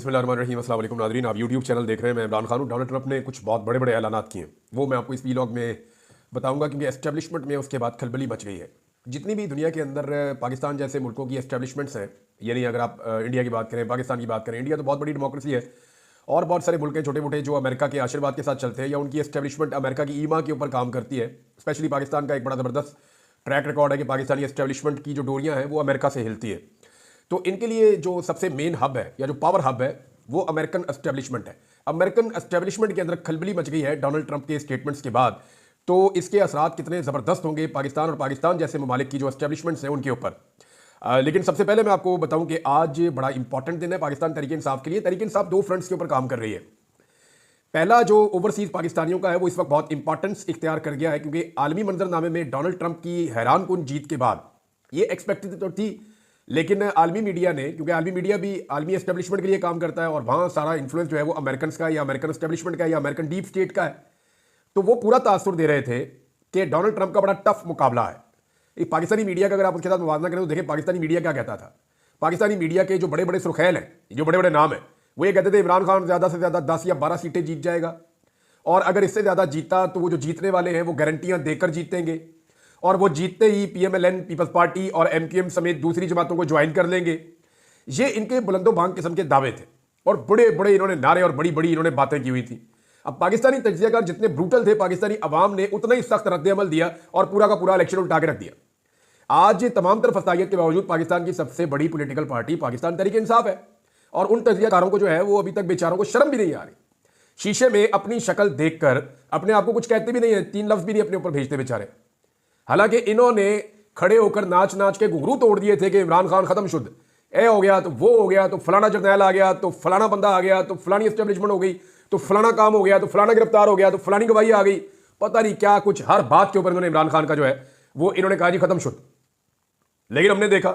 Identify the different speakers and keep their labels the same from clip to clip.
Speaker 1: बिस्मिल्लाहिर्रहमानिर्रहीम। अस्सलाम वालेकुम नाज़रीन, आप यूट्यूब चैनल देख रहे हैं। मैं इमरान खान हूँ। डोनाल्ड ट्रंप ने कुछ बहुत बड़े बड़े ऐलानात किए हैं, वो मैं आपको इस वीलॉग में बताऊंगा, क्योंकि एस्टेब्लिशमेंट में उसके बाद खलबली मच गई है। जितनी भी दुनिया के अंदर पाकिस्तान जैसे मुल्कों की एस्टेब्लिशमेंट्स हैं, यानी अगर आप इंडिया की बात करें, पाकिस्तान की बात करें, इंडिया तो बहुत बड़ी डेमोक्रेसी है, और बहुत सारे मुल्क हैं छोटे मोटे जो अमेरिका के आशीर्वाद के साथ चलते हैं, या उनकी एस्टेब्लिशमेंट अमेरिका की ईमा के ऊपर काम करती है। स्पेशली पाकिस्तान का एक बड़ा ज़बरदस्त ट्रैक रिकॉर्ड है कि पाकिस्तानी एस्टेब्लिशमेंट की जो डोरियां हैं वो अमेरिका से हिलती है। तो इनके लिए जो सबसे मेन हब है या जो पावर हब है वो अमेरिकन एस्टेब्लिशमेंट है। अमेरिकन एस्टेब्लिशमेंट के अंदर खलबली मच गई है डोनाल्ड ट्रंप के स्टेटमेंट्स के बाद। तो इसके असरात कितने ज़बरदस्त होंगे पाकिस्तान और पाकिस्तान जैसे ममालिक की जो एस्टेब्लिशमेंट्स हैं उनके ऊपर। लेकिन सबसे पहले मैं आपको बताऊं कि आज बड़ा इंपॉर्टेंट दिन है पाकिस्तान तहरीक इंसाफ के लिए। तहरीक इंसाफ दो फ्रंट्स के ऊपर काम कर रही है। पहला जो ओवरसीज पाकिस्तानियों का है वो इस वक्त बहुत इंपॉर्टेंस इख्तियार कर गया है, क्योंकि आलमी मंजरनामे में डोनाल्ड ट्रंप की हैरान कुन जीत के बाद ये एक्सपेक्टेड तो थी, लेकिन आलमी मीडिया ने, क्योंकि आलमी मीडिया भी आलमी एस्टेब्लिशमेंट के लिए काम करता है और वहाँ सारा इन्फ्लुएंस जो है वो अमेरिकन का या अमेरिकन एस्टेब्लिशमेंट का या अमेरिकन डीप स्टेट का है, तो वो पूरा तासुर दे रहे थे कि डोनाल्ड ट्रंप का बड़ा टफ मुकाबला है। एक पाकिस्तानी मीडिया का अगर आप उसके साथ मुवाजना करें तो देखें पाकिस्तानी मीडिया क्या कहता था। पाकिस्तानी मीडिया के जो बड़े बड़े सुर्खैल हैं, जो बड़े बड़े नाम हैं, वो ये कहते थे इमरान खान ज़्यादा से ज़्यादा 10 या 12 सीटें जीत जाएगा, और अगर इससे ज़्यादा जीता तो वो जो जीतने वाले हैं वो गारंटियां देकर जीतेंगे, और वो जीतते ही पीएमएलएन, पीपल्स पार्टी और एमक्यूएम समेत दूसरी जमातों को ज्वाइन कर लेंगे। ये इनके बुलंदो भांग किस्म के दावे थे, और बड़े बड़े इन्होंने नारे और बड़ी बड़ी इन्होंने बातें की हुई थी। अब पाकिस्तानी तज्जियाकार जितने ब्रूटल थे, पाकिस्तानी अवाम ने उतना ही सख्त रद्द-ए-अमल दिया और पूरा का पूरा इलेक्शन उल्टा के रख दिया। आज तमाम तरफ फसाइयत के बावजूद पाकिस्तान की सबसे बड़ी पॉलिटिकल पार्टी पाकिस्तान तहरीक इंसाफ है, और उन तज्जियाकारों को जो है वो अभी तक बेचारों को शर्म भी नहीं आ रही। शीशे में अपनी शक्ल देखकर अपने आप को कुछ कहते भी नहीं है, 3 लफ्ज भी नहीं अपने ऊपर भेजते बेचारे। हालांकि इन्होंने खड़े होकर नाच नाच के घुंघरू तोड़ दिए थे कि इमरान खान खत्म शुद्ध, ए हो गया तो वो हो गया, तो फलाना जर्नैल आ गया, तो फलाना बंदा आ गया, तो फलानी एस्टेब्लिशमेंट हो गई, तो फलाना काम हो गया, तो फलाना गिरफ्तार हो गया, तो फलानी गवाही आ गई, पता नहीं क्या कुछ हर बात के ऊपर इन्होंने इमरान खान का जो है वो इन्होंने कहा जी खत्म शुद्ध। लेकिन हमने देखा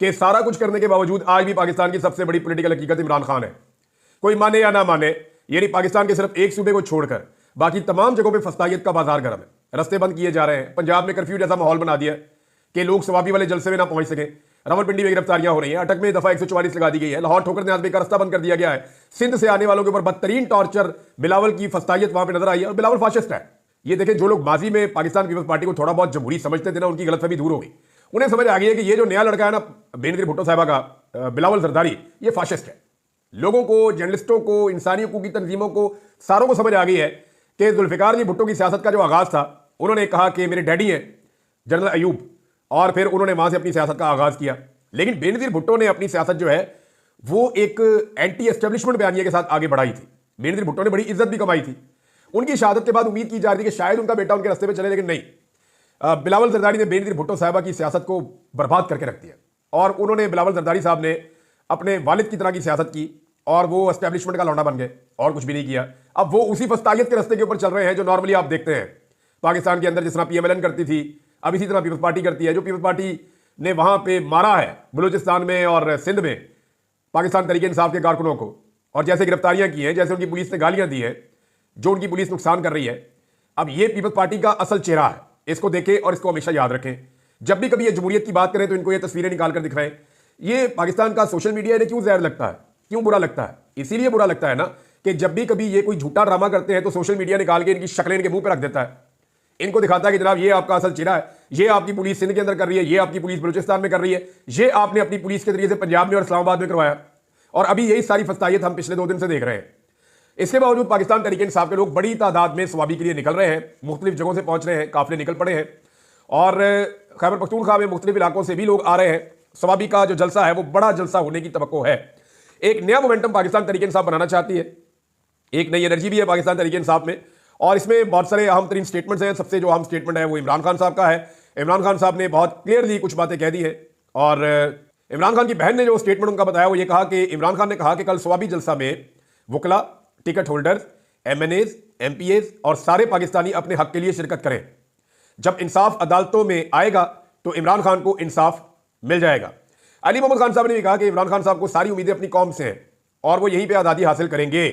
Speaker 1: कि सारा कुछ करने के बावजूद आज भी पाकिस्तान की सबसे बड़ी पॉलिटिकल हकीकत इमरान खान है। कोई माने या ना माने, यानी पाकिस्तान के सिर्फ एक सूबे को छोड़कर बाकी तमाम जगहों पे फस्तायत का बाजार गर्म है। रास्ते बंद किए जा रहे हैं। पंजाब में कर्फ्यू जैसा माहौल बना दिया कि लोग सवाबी वाले जलसे में ना पहुंच सकें। रावलपिंडी में गिरफ्तारियां हो रही हैं। अटक में दफा 144 लगा दी गई है। लाहौर ठोकर न्याज़ का रास्ता बंद कर दिया गया है। सिंध से आने वालों के ऊपर बदतरीन टॉर्चर, बिलावल की फस्तायत वहां पर नजर आई है, और बिलावल फाशिस्ट है। ये देखें, जो लोग माजी में पाकिस्तान पीपल्स पार्टी को थोड़ा बहुत जमहूरी समझते थे ना, उनकी गलतफहमी दूर हो गई। उन्हें समझ आ गई है कि ये जो नया लड़का है ना बेनजीर भुट्टो साहिबा का, बिलावल जरदारी, ये फाशिस्ट है। लोगों को, जर्नलिस्टों को, इंसानी हकूक की तंजीमों को, सारों को समझ आ गई है कि जुल्फिकार जी भुट्टो की सियासत का जो आगाज था, उन्होंने कहा कि मेरे डैडी हैं जनरल अयूब, और फिर उन्होंने वहां से अपनी सियासत का आगाज किया। लेकिन बेनजीर भुट्टो ने अपनी सियासत जो है वो एक एंटी एस्टेब्लिशमेंट बयानिया के साथ आगे बढ़ाई थी। बेनजीर भुट्टो ने बड़ी इज्जत भी कमाई थी। उनकी शहादत के बाद उम्मीद की जा रही थी कि शायद उनका बेटा उनके रास्ते पर चले, लेकिन नहीं। बिलावल जरदारी ने बेनजीर भुट्टो साहिबा की सियासत को बर्बाद करके रख दिया, और उन्होंने, बिलावल जरदारी साहब ने अपने वालिद की तरह की सियासत की, और वो एस्टेब्लिशमेंट का लौंडा बन गए और कुछ भी नहीं किया। अब वो उसी फस्तायत के रास्ते के ऊपर चल रहे हैं जो नॉर्मली आप देखते हैं पाकिस्तान के अंदर, जिस तरह पीएमएलएन करती थी, अब इसी तरह पीपल्स पार्टी करती है। जो पीपल्स पार्टी ने वहां पे मारा है बलूचिस्तान में और सिंध में पाकिस्तान तहरीक इंसाफ के कारकुनों को, और जैसे गिरफ्तारियां की हैं, जैसे उनकी पुलिस ने गालियां दी है, जो उनकी पुलिस नुकसान कर रही है, अब ये पीपल्स पार्टी का असल चेहरा है। इसको देखें और इसको हमेशा याद रखें। जब भी कभी ये जमहूरियत की बात करें तो इनको ये तस्वीरें निकाल कर दिखाएं। ये पाकिस्तान का सोशल मीडिया इन्हें क्यों जहर लगता है, क्यों बुरा लगता है? इसीलिए बुरा लगता है ना कि जब भी कभी ये कोई झूठा ड्रामा करते हैं तो सोशल मीडिया निकाल के इनकी शक्लें इनके मुंह पे रख देता है। इनको दिखाता है कि जनाब ये आपका असल चेहरा है, ये आपकी पुलिस सिंध के अंदर कर रही है, ये आपकी पुलिस बलूचिस्तान में कर रही है, ये आपने अपनी पुलिस के जरिए से पंजाब में और इस्लामाबाद में करवाया, और अभी यही सारी फस्तायत हम पिछले 2 दिन से देख रहे हैं। इसके बावजूद पाकिस्तान तहरीक इंसाफ के लोग बड़ी तादाद में सवाबी के लिए निकल रहे हैं, मुख्तलिफ जगहों से पहुंच रहे हैं, काफिले निकल पड़े हैं, और खैबर पख्तूनख्वा में मुख्तलिफ इलाकों से भी लोग आ रहे हैं। सवाबी का जो जलसा है वो बड़ा जलसा होने की तवक्को है। एक नया मोमेंटम पाकिस्तान तहरीक इंसाफ बनाना चाहती है, एक नई एनर्जी भी है पाकिस्तान तहरीक इंसाफ में, और इसमें बहुत सारे अहम तरीन स्टेटमेंट्स हैं। सबसे जो अहम स्टेटमेंट है वो इमरान खान साहब का है। इमरान खान साहब ने बहुत क्लियरली कुछ बातें कह दी है, और इमरान खान की बहन ने जो स्टेटमेंट उनका बताया वो ये कहा कि इमरान खान ने कहा कि कल सवाबी जलसा में वकला, टिकट होल्डर्स, एमएनएज, एमपीएज और सारे पाकिस्तानी अपने हक के लिए शिरकत करें। जब इंसाफ अदालतों में आएगा तो इमरान खान को इंसाफ मिल जाएगा। अली मोहम्मद खान साहब ने भी कहा कि इमरान खान साहब को सारी उम्मीदें अपनी कौम से हैं और वो यहीं पे आज़ादी हासिल करेंगे।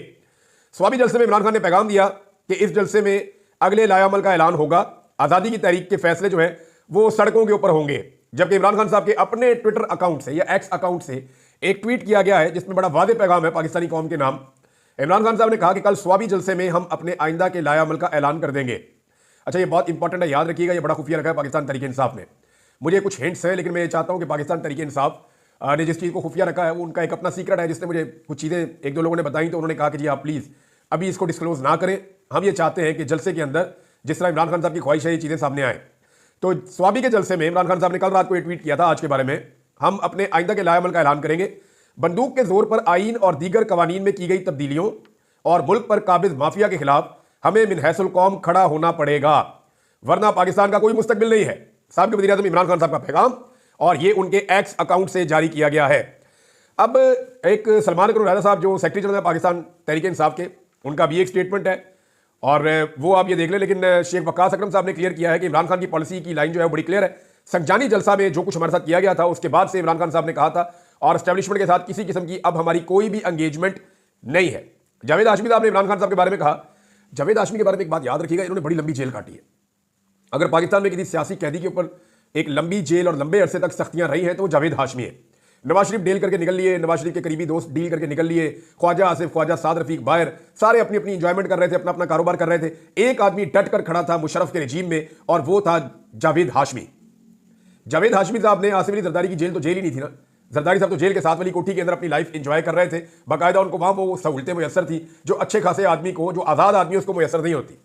Speaker 1: स्वाबी जलसे में इमरान खान ने पैगाम दिया कि इस जलसे में अगले लायामल का ऐलान होगा, आज़ादी की तहरीक के फैसले जो है वो सड़कों के ऊपर होंगे। जबकि इमरान खान साहब के अपने ट्विटर अकाउंट से या एक्स अकाउंट से एक ट्वीट किया गया है जिसमें बड़ा वादे पैगाम है पाकिस्तानी कौम के नाम। इमरान खान साहब ने कहा कि कल स्वाबी जलसे में हम अपने आइंदा के लाया अमल का ऐलान कर देंगे। अच्छा, ये बहुत इंपॉर्टेंट है, याद रखिएगा, ये बड़ा खुफिया रखा है पाकिस्तान तहरीक इंसाफ ने। मुझे कुछ हिंट्स हैं, लेकिन मैं ये चाहता हूं कि पाकिस्तान तहरीक इंसाफ ने जिस चीज़ को खुफिया रखा है वो उनका एक अपना सीक्रेट है, जिसने मुझे कुछ चीज़ें एक दो लोगों ने बताई, तो उन्होंने कहा कि जी आप प्लीज़ अभी इसको डिस्क्लोज ना करें। हम ये चाहते हैं कि जलसे के अंदर जिस तरह इमरान खान साहब की ख्वाहिश है ये चीज़ें सामने आए। तो स्वाबी के जलसे में इमरान खान साहब ने कल रात को ये ट्वीट किया था आज के बारे में, हम अपने आइंदा के लाया अमल का ऐलान करेंगे। बंदूक के जोर पर आईन और दीगर कवानीन में की गई तब्दीलियों और मुल्क पर काबिज माफिया के खिलाफ हमें मिन हैसुल कौम खड़ा होना पड़ेगा, वरना पाकिस्तान का कोई मुस्तकबिल नहीं है। साबिक़ वज़ीर आज़म इमरान खान साहब का पैगाम, और ये उनके एक्स अकाउंट से जारी किया गया है। अब एक सलमान अकरम राजा साहब जो सेक्रेटरी जनरल है पाकिस्तान तहरीक इंसाफ के, उनका भी एक स्टेटमेंट है और वो आप ये देख लें। लेकिन शेख वक्कास अकरम साहब ने क्लियर किया है कि इमरान खान की पॉलिसी की लाइन जो है बड़ी क्लियर है। संजानी जलसा में जो कुछ हमारे साथ किया गया था उसके बाद से इमरान खान साहब ने कहा था और एस्टेब्लिशमेंट के साथ किसी किस्म की अब हमारी कोई भी एंगेजमेंट नहीं है। जावेद हाशमी साहब ने इमरान खान साहब के बारे में कहा, जावेद हाशमी के बारे में एक बात याद रखिएगा, इन्होंने बड़ी लंबी जेल काटी है। अगर पाकिस्तान में किसी सियासी कैदी के ऊपर एक लंबी जेल और लंबे अरसे तक सख्तियां रही हैं तो वो जावेद हाशमी है। नवाज शरीफ डील करके निकल लिए, नवाज शरीफ के करीबी दोस्त डील करके निकल लिए, ख्वाजा आसिफ, ख्वाजा साद रफीक बाहर, सारे अपनी अपनी इंजॉयमेंट कर रहे थे, अपना अपना कारोबार कर रहे थे। एक आदमी डट कर खड़ा था मुशर्रफ के रिजीम में और वो था जावेद हाशमी। जावेद हाशमी साहब ने आसिफ अली जरदारी की जेल तो जेल ही नहीं थी ना, जरदारी साहब तो जेल के साथ वाली कोठी के अंदर अपनी लाइफ एंजॉय कर रहे थे, बाकायदा उनको वहां वो सहूलतें मुयसर थी जो अच्छे खासे आदमी को, जो आज़ाद आदमी उसको मुयसर नहीं होती।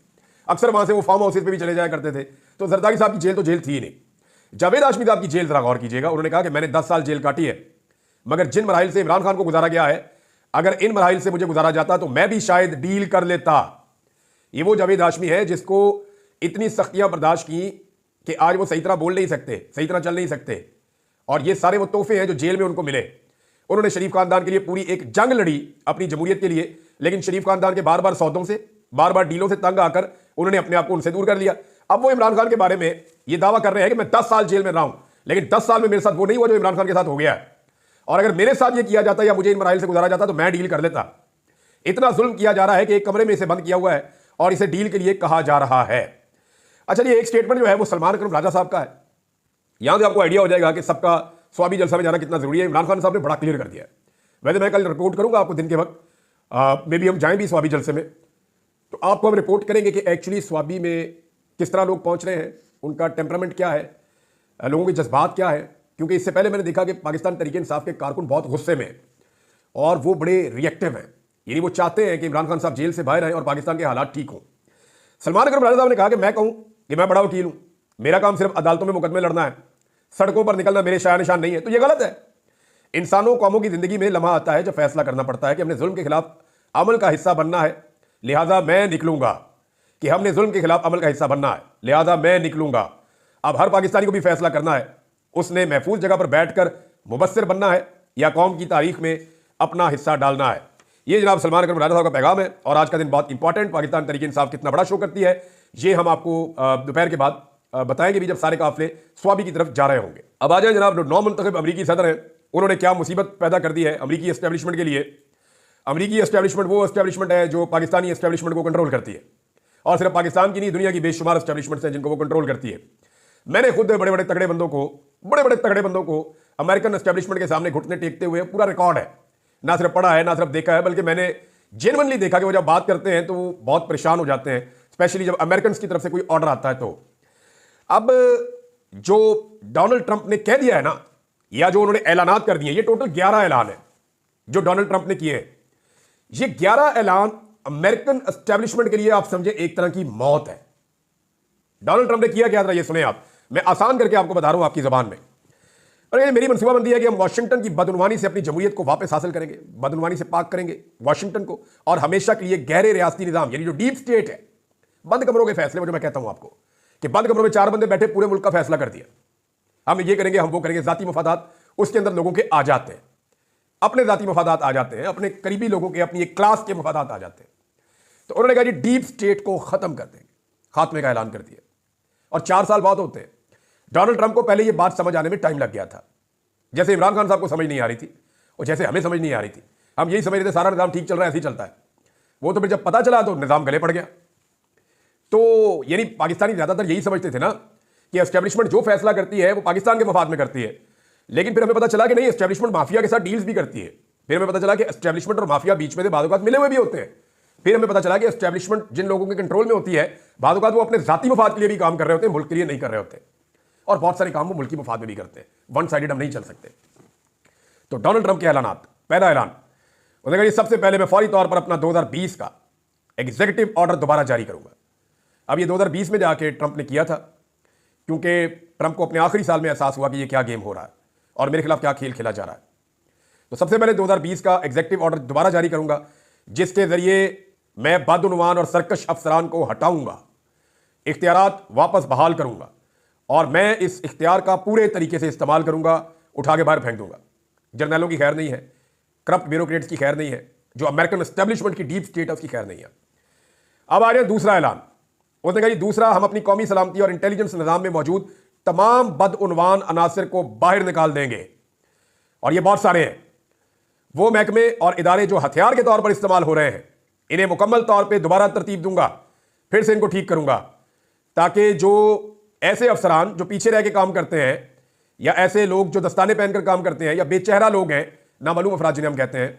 Speaker 1: अक्सर वहां से वो फार्म हाउसेज पे भी चले जाया करते थे। तो जरदारी साहब की जेल तो जेल थी ही नहीं। जावेद हाशमी साहब की जेल जरा गौर कीजिएगा, उन्होंने कहा कि मैंने 10 साल जेल काटी है, मगर जिन मराहिल से इमरान खान को गुजारा गया है, अगर इन मराहिल से मुझे गुजारा जाता तो मैं भी शायद डील कर लेता। ये वो जावेद हाशमी है जिसको इतनी सख्तियां बर्दाश्त की कि आज वो सही तरह बोल नहीं सकते, सही तरह चल नहीं सकते, और ये सारे वो तोहफे हैं जो जेल में उनको मिले। उन्होंने शरीफ खानदान के लिए पूरी एक जंग लड़ी अपनी जमहूरियत के लिए, लेकिन शरीफ खानदान के बार बार सौदों से, बार बार डीलों से तंग आकर उन्होंने अपने आप को उनसे दूर कर लिया। अब वो इमरान खान के बारे में ये दावा कर रहे हैं कि मैं 10 साल जेल में रहा हूं, लेकिन 10 साल में मेरे साथ वो नहीं हुआ जो इमरान खान के साथ हो गया है, और अगर मेरे साथ ये किया जाता या मुझे इन मराहिल से गुजारा जाता तो मैं डील कर लेता। इतना जुल्म किया जा रहा है कि एक कमरे में इसे बंद किया हुआ है और इसे डील के लिए कहा जा रहा है। अच्छा, ये एक स्टेटमेंट जो है वो सलमान अकरम राजा साहब का है। यहां से आपको आइडिया हो जाएगा कि सबका स्वाबी जलसा में जाना कितना जरूरी है। इमरान खान साहब ने बड़ा क्लियर कर दिया है। वैसे मैं कल रिपोर्ट करूंगा आपको दिन के वक्त, मे भी हम जाएं भी स्वाबी जलसे में, तो आपको हम रिपोर्ट करेंगे कि एक्चुअली स्वाबी में किस तरह लोग पहुंच रहे हैं, उनका टेम्परामेंट क्या है, लोगों के जज्बात क्या है। क्योंकि इससे पहले मैंने देखा कि पाकिस्तान तहरीक इंसाफ के कारकुन बहुत गुस्से में और वो बड़े रिएक्टिव हैं, यानी वो चाहते हैं कि इमरान खान साहब जेल से बाहर आए और पाकिस्तान के हालात ठीक हों। सलमान अकरम राजा साहब ने कहा कि मैं कहूं कि मैं बड़ा वकील हूं, मेरा काम सिर्फ अदालतों में मुकदमे लड़ना है, सड़कों पर निकलना मेरे शाया निशान नहीं है, तो ये गलत है। इंसानों कौमों की जिंदगी में लम्हा आता है जब फैसला करना पड़ता है कि हमने जुल्म के खिलाफ अमल का हिस्सा बनना है, लिहाजा मैं निकलूंगा। कि हमने जुल्म के खिलाफ अमल का हिस्सा बनना है, लिहाजा मैं निकलूंगा। अब हर पाकिस्तानी को भी फैसला करना है, उसने महफूज जगह पर बैठकर मुबस्सिर बनना है या कौम की तारीख में अपना हिस्सा डालना है। ये जनाब सलमान अकरम राजा साहब का पैगाम है। और आज का दिन बहुत इंपॉर्टेंट, पाकिस्तान तहरीक इंसाफ कितना बड़ा शो करती है ये हम आपको दोपहर के बाद बताएंगे भी, जब सारे काफिले स्वाबी की तरफ जा रहे होंगे। अब आ जाए जनाब, जो नौ मुंतखब अमरीकी सदर हैं उन्होंने क्या मुसीबत पैदा कर दी है अमरीकी एस्टेब्लिशमेंट के लिए। अमरीकी एस्टेब्लिशमेंट वो एस्टेब्लिशमेंट है जो पाकिस्तानी एस्टेब्लिशमेंट को कंट्रोल करती है, और सिर्फ पाकिस्तान की नहीं, दुनिया की बेशुमार एस्टेब्लिशमेंट्स हैं जिनको वो कंट्रोल करती है। मैंने खुद बड़े बड़े तगड़े बंदों को अमेरिकन एस्टेब्लिशमेंट के सामने घुटने टेकते हुए पूरा रिकॉर्ड है, ना सिर्फ पढ़ा है ना सिर्फ देखा है, बल्कि मैंने जेन्युइनली देखा कि वो जब बात करते हैं तो वो बहुत परेशान हो जाते हैं, स्पेशली जब अमेरिकन की तरफ से कोई ऑर्डर आता है। तो अब जो डोनाल्ड ट्रंप ने कह दिया है ना, या जो उन्होंने ऐलानात कर दिए, ये टोटल 11 ऐलान है जो डोनाल्ड ट्रंप ने किए हैं। ये 11 ऐलान अमेरिकन एस्टेब्लिशमेंट के लिए आप समझे एक तरह की मौत है। डोनाल्ड ट्रंप ने किया क्या था ये सुने आप, मैं आसान करके आपको बता रहा हूं आपकी जबान में। और ये मेरी मनसूबाबंदी है कि हम वाशिंगटन की बदउनवानी से अपनी जमहूरियत को वापस हासिल करेंगे, बदउनवानी से पाक करेंगे वाशिंगटन को, और हमेशा के लिए गहरे रियासती निजाम यानी जो डीप स्टेट है, बंद कमरों के फैसले में, जो मैं कहता हूं आपको कि बंद कमरों में 4 बंदे बैठे पूरे मुल्क का फैसला कर दिया, हम ये करेंगे हम वो करेंगे, जाती मफादात उसके अंदर लोगों के आ जाते हैं, अपने जाती मफादात आ जाते हैं, अपने करीबी लोगों के, अपनी एक क्लास के मफादात आ जाते हैं। तो उन्होंने कहा जी डीप स्टेट को खत्म कर देंगे, खात्मे का ऐलान कर दिया। और 4 साल बाद होते हैं। डोनाल्ड ट्रंप को पहले ये बात समझ आने में टाइम लग गया था, जैसे इमरान खान साहब को समझ नहीं आ रही थी और जैसे हमें समझ नहीं आ रही थी। हम यही समझ रहे थे सारा निजाम ठीक चल रहा है, ऐसे ही चलता है। वो तो फिर जब पता चला तो निजाम गले पड़ गया। तो यानी पाकिस्तानी ज्यादातर यही समझते थे ना कि एस्टेब्लिशमेंट जो फैसला करती है वो पाकिस्तान के मफाद में करती है, लेकिन फिर हमें पता चला कि नहीं, एस्टेब्लिशमेंट माफिया के साथ डील्स भी करती है। फिर हमें पता चला कि एस्टेब्लिशमेंट और माफिया बीच में से बादों मिले हुए भी होते हैं। फिर हमें पता चला कि एस्टेब्लिशमेंट जिन लोगों के कंट्रोल में होती है, बादों वो अपने जाती मफाद के लिए भी काम कर रहे होते हैं, मुल्क के लिए नहीं कर रहे होते, और बहुत सारे काम वो मुल्की मफाद में भी करते हैं। वन साइडेड हम नहीं चल सकते। तो डोनाल्ड ट्रंप के ऐलानात, पहला ऐलान, उन्होंने कहा सबसे पहले मैं फौरी तौर पर अपना 2020 का एग्जीक्यूटिव ऑर्डर दोबारा जारी करूंगा। अब ये 2020 में जाके ट्रंप ने किया था, क्योंकि ट्रंप को अपने आखिरी साल में एहसास हुआ कि ये क्या गेम हो रहा है और मेरे खिलाफ क्या खेल खेला जा रहा है। तो सबसे पहले 2020 का एग्जीक्यूटिव ऑर्डर दोबारा जारी करूंगा, जिसके जरिए मैं बदउनवान और सरकश अफसरान को हटाऊंगा, इख्तियारात वापस बहाल करूंगा, और मैं इस इख्तियार का पूरे तरीके से इस्तेमाल करूंगा, उठा के बाहर फेंक दूंगा। जर्नलों की खैर नहीं है, करप्ट ब्यूरोक्रेट्स की खैर नहीं है, जो अमेरिकन एस्टेब्लिशमेंट की डीप स्टेट है उसकी खैर नहीं है। अब आ रहा है दूसरा ऐलान। उसने कहा दूसरा, हम अपनी कौमी सलामती और इंटेलिजेंस निजाम में मौजूद तमाम बदउनवान अनासर को बाहर निकाल देंगे, और ये बहुत सारे हैं। वो महकमे और इदारे जो हथियार के तौर पर इस्तेमाल हो रहे हैं, इन्हें मुकम्मल तौर पर दोबारा तरतीब दूंगा, फिर से इनको ठीक करूंगा, ताकि जो ऐसे अफसरान जो पीछे रह के काम करते हैं, या ऐसे लोग जो दस्ताने पहनकर काम करते हैं, या बेचेहरा लोग हैं, नामालूम अफराद जिन्हें हम कहते हैं,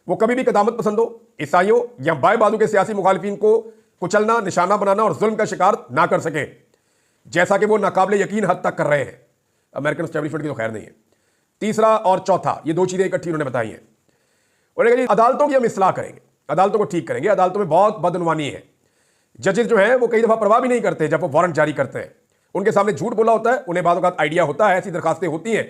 Speaker 1: वो कभी भी कदामत पसंदों, ईसाइयों या बाएं बाजू के सियासी मुखालिफिन को कुचलना, निशाना बनाना और जुल्म का शिकार ना कर सके, जैसा कि वो नाकाबिले यकीन हद तक कर रहे हैं। अमेरिकन एस्टेब्लिशमेंट की तो खैर नहीं है। तीसरा और चौथा, ये दो चीजें इकट्ठी उन्होंने बताई हैं। उन्होंने कहा अदालतों की हम इस्लाह करेंगे, अदालतों को ठीक करेंगे। अदालतों में बहुत बदउनवानी है। जजेस जो हैं वो कई दफा परवाह भी नहीं करते जब वो वारंट जारी करते हैं। उनके सामने झूठ बोला होता है, उन्हें बाद वक्त आइडिया होता है, ऐसी दरखास्तें होती हैं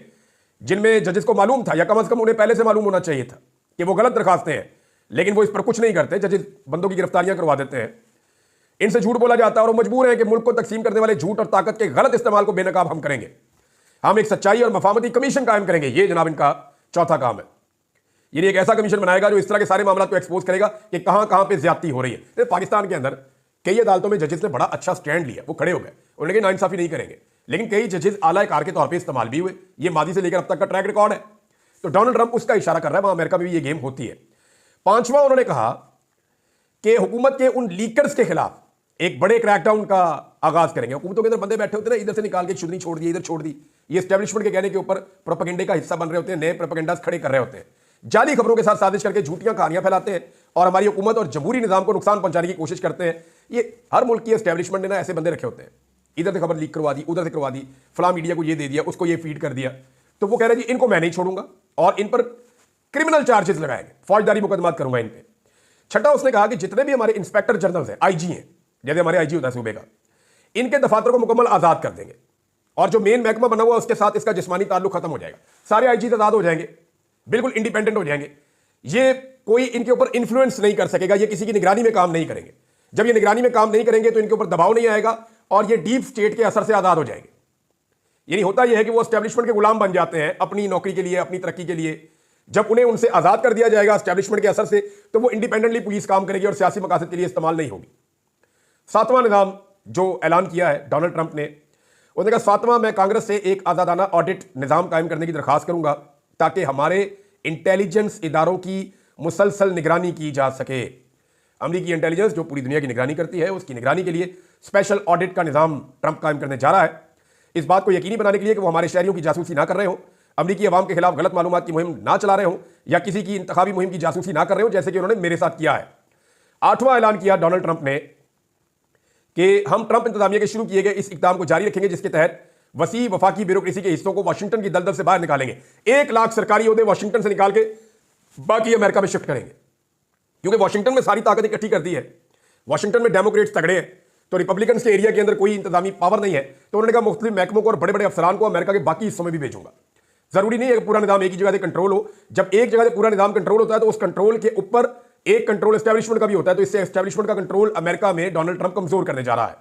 Speaker 1: जिनमें जजेस को मालूम था, या कम अज कम उन्हें पहले से मालूम होना चाहिए था कि वो गलत दरखास्तें हैं, लेकिन वो इस पर कुछ नहीं करते। जजेस बंदों की गिरफ्तारियां करवा देते हैं, इनसे झूठ बोला जाता है, और वो मजबूर है कि मुल्क को तकसीम करने वाले झूठ और ताकत के गलत इस्तेमाल को बेनकाब हम करेंगे। हम एक सच्चाई और मफामती कमीशन कायम करेंगे। ये जनाब इनका चौथा काम है। ये एक ऐसा कमीशन बनाएगा जो इस तरह के सारे मामलों को एक्सपोज करेगा कि कहां कहां पे ज्यादती हो रही है। पाकिस्तान के अंदर कई अदालतों में जजेस ने बड़ा अच्छा स्टैंड लिया, वो खड़े हो गए, उन्होंने कहा नाइंसाफी नहीं करेंगे, लेकिन कई जजेस आला कार के तौर पर इस्तेमाल भी हुए। ये मादी से लेकर अब तक का ट्रैक रिकॉर्ड है। तो डोनाल्ड ट्रंप उसका इशारा कर रहा है, वहां अमेरिका में भी ये गेम होती है। पांचवा, उन्होंने कहा कि हुकूमत के उन लीकर्स के खिलाफ एक बड़े क्रैकडाउन का आगाज करेंगे। हुकूमतों के अंदर बंदे बैठे होते हैं, इधर से निकाल के चुननी छोड़ दी, इधर छोड़ दी। ये एस्टेब्लिशमेंट के कहने के ऊपर प्रोपेगेंडे का हिस्सा बन रहे होते हैं, नए प्रोपेगेंडास खड़े कर रहे होते हैं, जाली खबरों के साथ साजिश करके झूठियां कहानियां फैलाते हैं और हमारी हुकूमत और जमहूरी निजाम को नुकसान पहुंचाने की कोशिश करते हैं। ये हर मुल्क की एस्टेब्लिशमेंट ने ना ऐसे बंदे रखे होते हैं, इधर से खबर लीक करवा दी, उधर से करवा दी, फलां मीडिया को ये दे दिया, उसको ये फीड कर दिया। तो वो कह रहे हैं जी इनको मैं नहीं छोड़ूंगा और इन पर क्रिमिनल चार्जेस लगाएंगे, फौजदारी मुकदमात करूंगा इन पे। छठा, उसने कहा कि जितने भी हमारे इंस्पेक्टर जनरल हैं, आईजी हैं, जैसे हमारे आईजी होता है सूबे का, इनके दफातर को मुकम्मल आजाद कर देंगे, और जो मेन महकमा बना हुआ उसके साथ इसका जिस्मानी ताल्लुक खत्म हो जाएगा। सारे आईजी आजाद हो जाएंगे, बिल्कुल इंडिपेंडेंट हो जाएंगे। ये कोई इनके ऊपर इन्फ्लुएंस नहीं कर सकेगा, ये किसी की निगरानी में काम नहीं करेंगे। जब ये निगरानी में काम नहीं करेंगे तो इनके ऊपर दबाव नहीं आएगा और ये डीप स्टेट के असर से आजाद हो जाएंगे। यानी होता यह है कि वो एस्टेब्लिशमेंट के गुलाम बन जाते हैं अपनी नौकरी के लिए, अपनी तरक्की के लिए। जब उन्हें उनसे आजाद कर दिया जाएगा एस्टेब्लिशमेंट के असर से, तो वो इंडिपेंडेंटली पुलिस काम करेगी और सियासी मकासद के लिए इस्तेमाल नहीं होगी। सातवां निजाम जो ऐलान किया है डोनाल्ड ट्रंप ने, उसने कहा सातवां, मैं कांग्रेस से एक आजादाना ऑडिट निजाम कायम करने की दरखास्त करूंगा ताकि हमारे इंटेलिजेंस इदारों की मुसलसल निगरानी की जा सके। अमेरिकी इंटेलिजेंस जो पूरी दुनिया की निगरानी करती है, उसकी निगरानी के लिए स्पेशल ऑडिट का निजाम ट्रंप कायम करने जा रहा है, इस बात को यकीनी बनाने के लिए कि वो हमारे शहरियों की जासूसी ना कर रहे हो, अमेरिकी अवाम के खिलाफ गलत मालूमात की मुहिम ना चला रहे हो, या किसी की इंतखाबी मुहिम की जासूसी ना कर रहे हो, जैसे कि उन्होंने मेरे साथ किया है। आठवां ऐलान किया डोनाल्ड ट्रंप ने कि हम ट्रंप इंतजामिया के शुरू किए गए इस इक़दाम को जारी रखेंगे, जिसके तहत वसी वफाकी ब्यूरोक्रेसी के हिस्सों को वाशिंगटन की दलदल से बाहर निकालेंगे। 1 लाख सरकारी ओहदे वाशिंगटन से निकाल के बाकी अमेरिका में शिफ्ट करेंगे, क्योंकि वाशिंगटन में सारी ताकत इकट्ठी कर दी है। वाशिंगटन में डेमोक्रेट्स तगड़े हैं, तो रिपब्लिकन के एरिया के अंदर कोई इंतजामी पावर नहीं है। तो उन्होंने कहा मुख्तलिफ महकमों को और बड़े बड़े अफसरान को अमेरिका के बाकी हिस्सों में भी भेजूंगा। जरूरी नहीं है कि पूरा निजाम एक ही जगह से कंट्रोल हो। जब एक जगह से पूरा निजाम कंट्रोल होता है तो उस कंट्रोल के ऊपर एक कंट्रोल एस्टेब्लिशमेंट का भी होता है। तो इससे एस्टेब्लिशमेंट का कंट्रोल अमेरिका में डोनाल्ड ट्रंप कमजोर करने जा रहा है।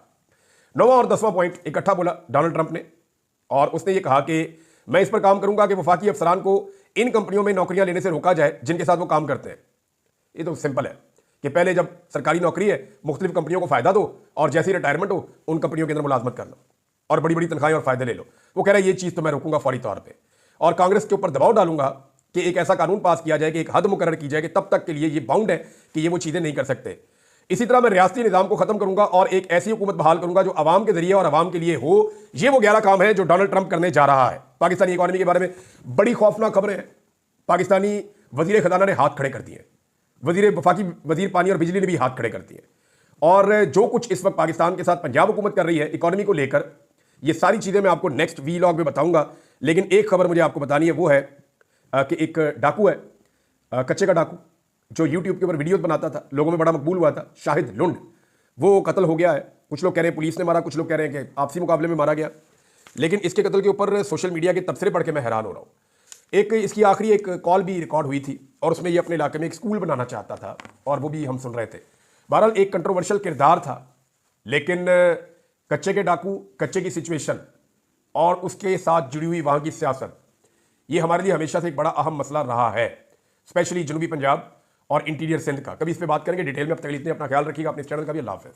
Speaker 1: 9वां और 10वां पॉइंट इकट्ठा बोला डोनाल्ड ट्रंप ने, और उसने ये कहा कि मैं इस पर काम करूंगा कि वफाकी अफसरान को इन कंपनियों में नौकरियां लेने से रोका जाए जिनके साथ वो काम करते हैं। ये तो सिंपल है कि पहले जब सरकारी नौकरी है मुख्तलिफ कंपनियों को फायदा दो, और जैसी रिटायरमेंट हो उन कंपनियों के अंदर मुलाजमत कर लो और बड़ी बड़ी तनख्वाहें और फायदे ले लो। वो कह रहा है ये चीज़ तो मैं रोकूंगा फौरी तौर पर, और कांग्रेस के ऊपर दबाव डालूंगा कि एक ऐसा कानून पास किया जाए कि एक हद मुकर्रर की जाए कि तब तक के लिए ये बाउंड है कि ये वो चीज़ें नहीं कर सकते। इसी तरह मैं रियासती निज़ाम को ख़त्म करूंगा और एक ऐसी हुकूमत बहाल करूंगा जो आवाम के जरिए और आवाम के लिए हो। ये वो 11 काम है जो डोनाल्ड ट्रंप करने जा रहा है। पाकिस्तानी इकॉनमी के बारे में बड़ी खौफनाक खबरें हैं। पाकिस्तानी वजीर खजाना ने हाथ खड़े कर दिए, वफाकी वजीर पानी और बिजली ने भी हाथ खड़े कर दिए। और जो कुछ इस वक्त पाकिस्तान के साथ पंजाब हुकूमत कर रही है इकॉनमी को लेकर, ये सारी चीज़ें मैं आपको नेक्स्ट वीलॉग में बताऊंगा। लेकिन एक खबर मुझे आपको बतानी है, वो है कि एक डाकू है, कच्चे का डाकू, जो यूट्यूब के ऊपर वीडियोस बनाता था, लोगों में बड़ा मकबूल हुआ था, शाहिद लुंड, वो कत्ल हो गया है। कुछ लोग कह रहे हैं पुलिस ने मारा, कुछ लोग कह रहे हैं कि आपसी मुकाबले में मारा गया। लेकिन इसके कत्ल के ऊपर सोशल मीडिया के तबसरे पढ़ के मैं हैरान हो रहा हूँ। एक इसकी आखिरी एक कॉल भी रिकॉर्ड हुई थी और उसमें ये अपने इलाके में एक स्कूल बनाना चाहता था और वो भी हम सुन रहे थे। बहरहाल एक कंट्रोवर्शियल किरदार था, लेकिन कच्चे के डाकू, कच्चे की सिचुएशन और उसके साथ जुड़ी हुई वहाँ की सियासत, ये हमारे लिए हमेशा से एक बड़ा अहम मसला रहा है, स्पेशली जनूबी पंजाब और इंटीरियर सिंध का। कभी इस पर बात करेंगे डिटेल में। अब तक इतने, अपना ख्याल रखिएगा, अपने चैनल का भी। अल्लाह हाफ़िज़।